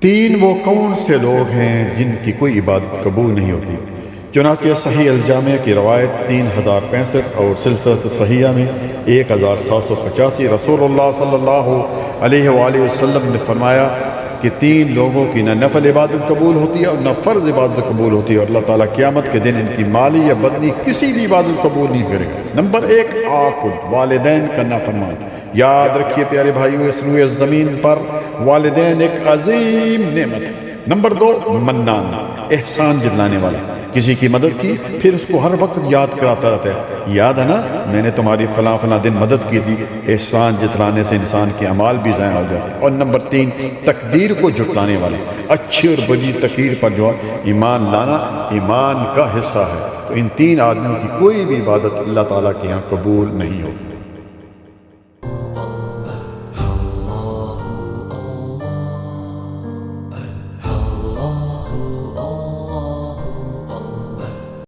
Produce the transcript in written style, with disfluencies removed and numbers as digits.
تین وہ کون سے لوگ ہیں جن کی کوئی عبادت قبول نہیں ہوتی؟ چنانچہ صحیح الجامع کی روایت 3065 اور سلسلۃ صحیحہ میں 1785 رسول اللہ صلی اللہ علیہ وآلہ وسلم نے فرمایا کہ تین لوگوں کی نہ نفل عبادت قبول ہوتی ہے اور نہ فرض عبادت قبول ہوتی ہے، اور اللہ تعالیٰ قیامت کے دن ان کی مالی یا بدنی کسی بھی عبادت قبول نہیں کرے گا۔ نمبر 1، عاقب، والدین کا نافرمان۔ یاد رکھیے پیارے بھائیو، اس روئے زمین پر والدین ایک عظیم نعمت ہے۔ نمبر 2، منان، احسان جتلانے والا، کسی کی مدد کی پھر اس کو ہر وقت یاد کراتا رہتا ہے، یاد ہے نا میں نے تمہاری فلاں فلاں دن مدد کی تھی۔ احسان جتلانے سے انسان کے اعمال بھی ضائع ہو جاتے ہیں۔ اور نمبر 3، تقدیر کو جھٹلانے والا، اچھی اور بری تقدیر پر جو ایمان لانا ایمان کا حصہ ہے۔ تو ان تین آدمیوں کی کوئی بھی عبادت اللہ تعالیٰ کے ہاں قبول نہیں ہوگی۔